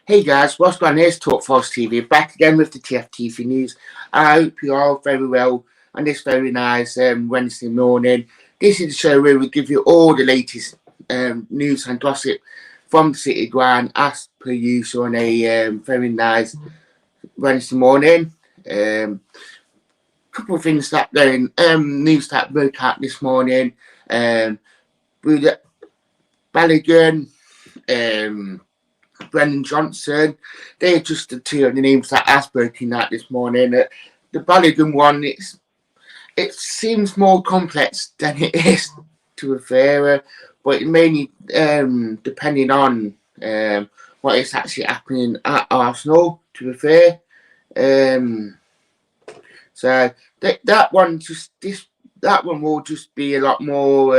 Hey guys, what's going on? Here's Talk Force TV, back again with the TFTV news. I hope you're all very well on this very nice Wednesday morning. This is the show where we give you all the latest news and gossip from the City Ground as per usual on a very nice Wednesday morning. Couple of things that going, news that broke out this morning. With Balogun, Brennan Johnson, they're just the two of the names that has broken out this morning. The Balogun one, it seems more complex than it is, to be fair, but it mainly depending on what is actually happening at Arsenal, to be fair. So that one will just be a lot more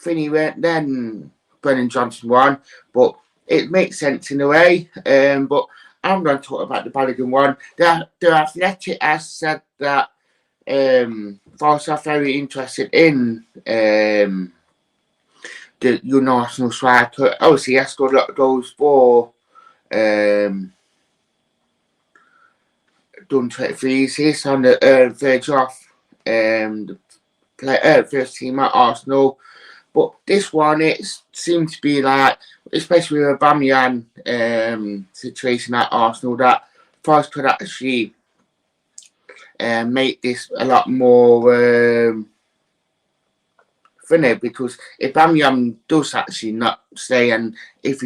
thinny than Brennan Johnson one, but it makes sense in a way. But I'm going to talk about the Balogun one. The Athletic has said that Forest are very interested in the young Arsenal striker. Obviously, he has scored a lot of goals for done 23 assists on the verge off the first team at Arsenal. But this one, it seems to be like, especially with a Aubameyang situation at Arsenal, that Forest could actually make this a lot more funny, because if Aubameyang does actually not stay, and if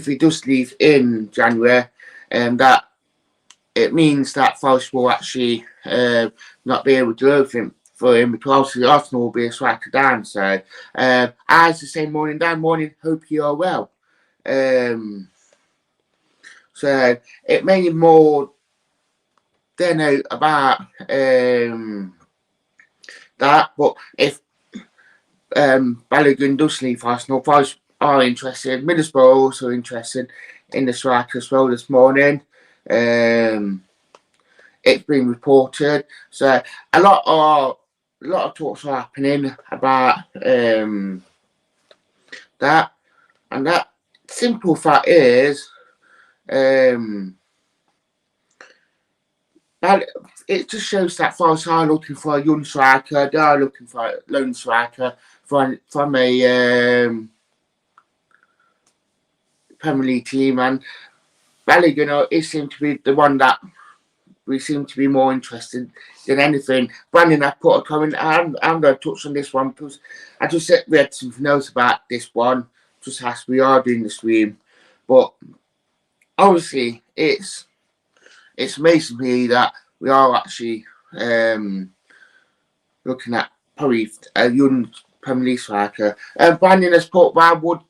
he does leave in January, that it means that Forest will actually not be able to do everything for him, because obviously Arsenal will be a striker down. So as the same morning, hope you are well. So it made it more then out about that. But if Balogun does leave Arsenal, Forest are interested. Middlesbrough are also interested in the striker as well this morning. It's been reported. So a lot of talks are happening about that, and that simple fact is that it just shows that Forest are looking for a young striker. They are looking for a lone striker from a Premier League team, and Balogun is seems to be the one that we seem to be more interested than anything. Brandon, I put a comment. I'm going to touch on this one because I just read something else about this one, just as we are doing the stream. But obviously, it's amazing to me that we are actually looking at probably a young Premier League striker. Brandon has put, why would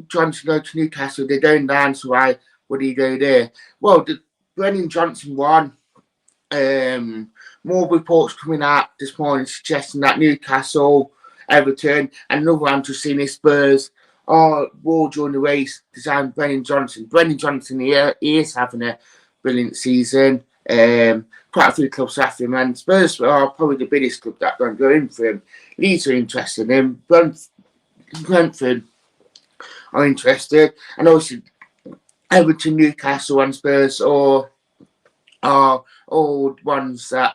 Johnson go to Newcastle? They're going down, so why would he go there? Well, the Brennan Johnson one, more reports coming out this morning suggesting that Newcastle, Everton, and another one just seen his Spurs will join the race to sign Brennan Johnson. Brennan Johnson, he is having a brilliant season. Quite a few clubs after him, and Spurs are probably the biggest club that don't go in for him. Leeds are interested in him. Brentford are interested, and also Everton, Newcastle, and Spurs are all ones that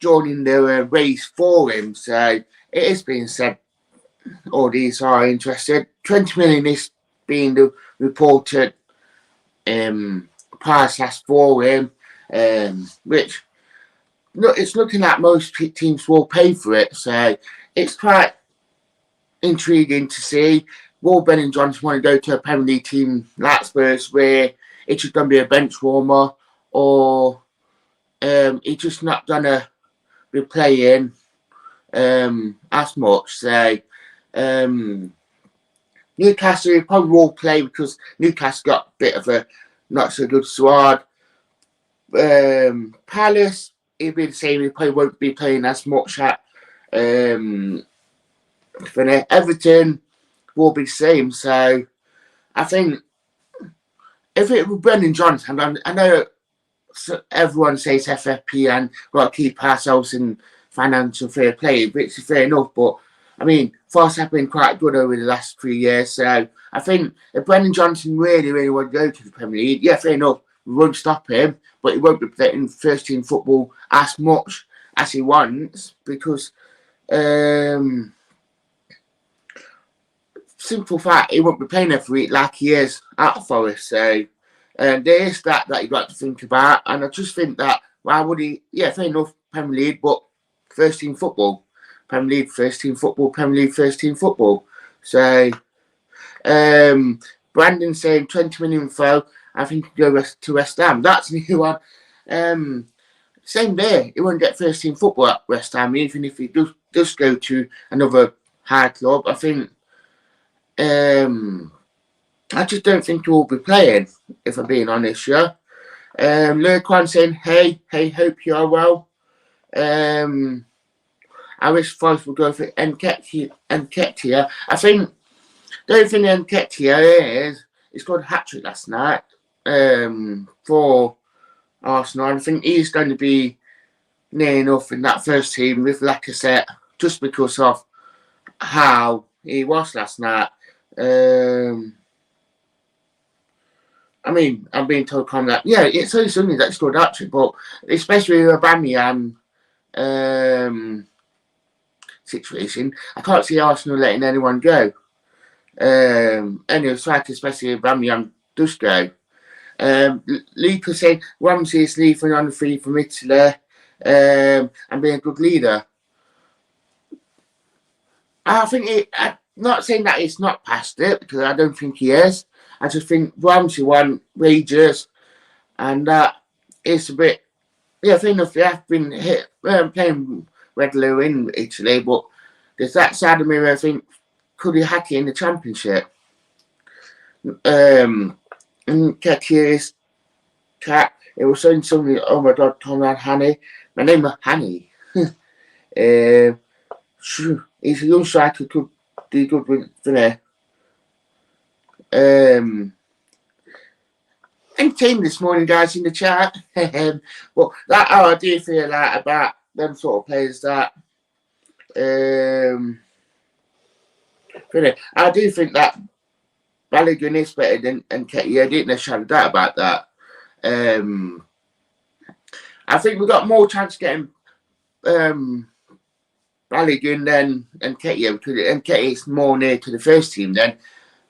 joining the race for him. So it is being said all these are interested. 20 million is being the reported price asked for him, which it's looking like most teams will pay for it. So it's quite intriguing to see. Will Brennan Johnson want to go to a Premier League team like Spurs, where it's just going to be a bench warmer, or he's just not going to be playing as much? So Newcastle probably will play, because Newcastle got a bit of a not so good squad. Palace, he'll be the same. He probably won't be playing as much at Everton will be the same. So I think if it was Brennan Johnson, I know everyone says FFP and got to keep ourselves in financial fair play, which is fair enough. But I mean, Force have been quite good over the last 3 years. So I think if Brendan Johnson really want to go to the Premier League, yeah, fair enough, we won't stop him, but he won't be playing first team football as much as he wants because simple fact, he won't be playing every week like he is at Forest. So there is that you've got to think about. And I just think that why would he? Yeah, fair enough, Premier League, but first team football, Premier League, first team football, Premier League, first team football. So Brandon saying 20 million info. I think he go to West Ham. That's a new one. Same day, he won't get first team football at West Ham, even if he does go to another high club. I think. I just don't think he will be playing, if I'm being honest, yeah. Lurkwan saying, hey, hope you are well. I wish Forest would go for Nketiah. I think the only thing Nketiah is, he scored a hat-trick last night for Arsenal. I think he's going to be near enough in that first team with Lacazette just because of how he was last night. I mean, I'm being told that yeah, it's only Sunday that he scored hat-trick, but especially with Aubameyang situation, I can't see Arsenal letting anyone go. Anyway, especially if Aubameyang does go. Luca saying Ramsey is leaving on the free from Italy and being a good leader. I think I'm not saying that it's not past it because I don't think he is. I just think Ramsey won wages, and that is a bit. Yeah, fair enough. They have been playing regularly in Italy, but there's that side of me where I think could he hack it in the Championship? And Nketiah's cat. It was saying something. Oh my God, Conrad Hanny. My name is Hanny. He's a young striker. Could do good with there. Entertained this morning, guys, in the chat. But that how I do feel like about them sort of players that. Really, I do think that Balogun is better than Nketiah. I didn't necessarily doubt about that. I think we got more chance of getting Balogun than Nketiah because Nketiah is more near to the first team than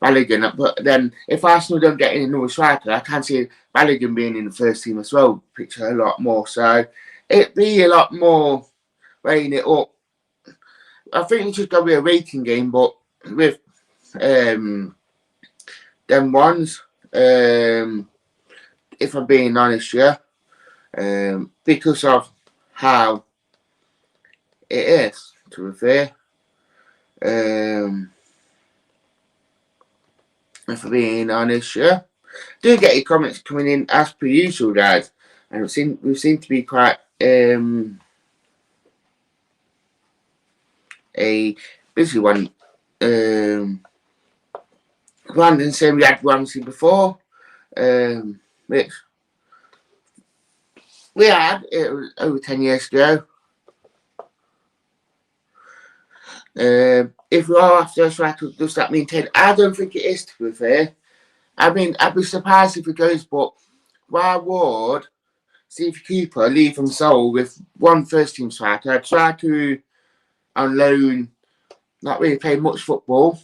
Balogun. But then if Arsenal don't get in another striker, I can see Balogun being in the first team as well. Picture a lot more. So it'd be a lot more weighing it up. I think it's just got to be a rating game, but with them ones, if I'm being honest, yeah, because of how it is, to be fair. If I'm being honest, yeah. Do get your comments coming in as per usual, guys. And we seem to be quite a busy one. Brandon saying we had Ramsey before, which we had. It was over 10 years ago. If we are after a striker, does that mean 10? I don't think it is, to be fair. I mean, I'd be surprised if it goes, but why would Steve Cooper leave him sole with one first team striker? I'd try to on loan, not really play much football.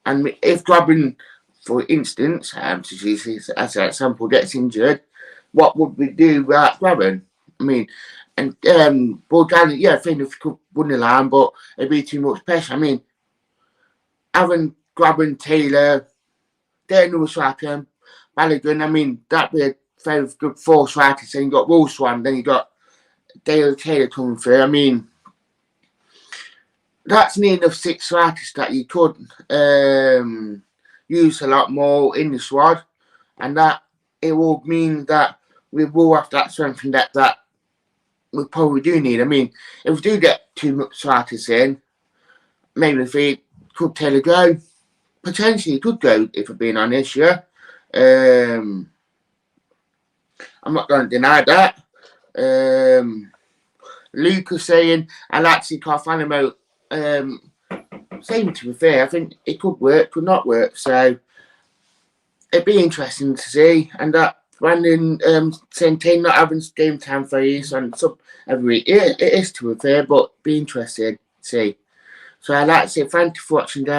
And if Grabban, for instance, as an example, gets injured, what would we do without Grabban? I mean, and Bulgaria, yeah, I think if we could win the line, but it'd be too much pressure. I mean, having Grabban, Taylor, they're another striker, Balogun, I mean, that'd be a very good four strikers. Then you got Wolfswan, then you got Dale Taylor coming through. I mean, that's near enough 6 strikers that you could use a lot more in the squad, and that it will mean that we will have that strength and depth that we probably do need. I mean, if we do get too much strikers in, maybe if he could Taylor go, potentially he could go, if I'm being honest, yeah. I'm not going to deny that. Lucas saying, I actually can't find him out same to be fair. I think it could work, could not work. So it'd be interesting to see. And that Brandon saying not having game time for years and sub every week, it is to be fair, but be interested to see. So that's it. Thank you for watching, guys.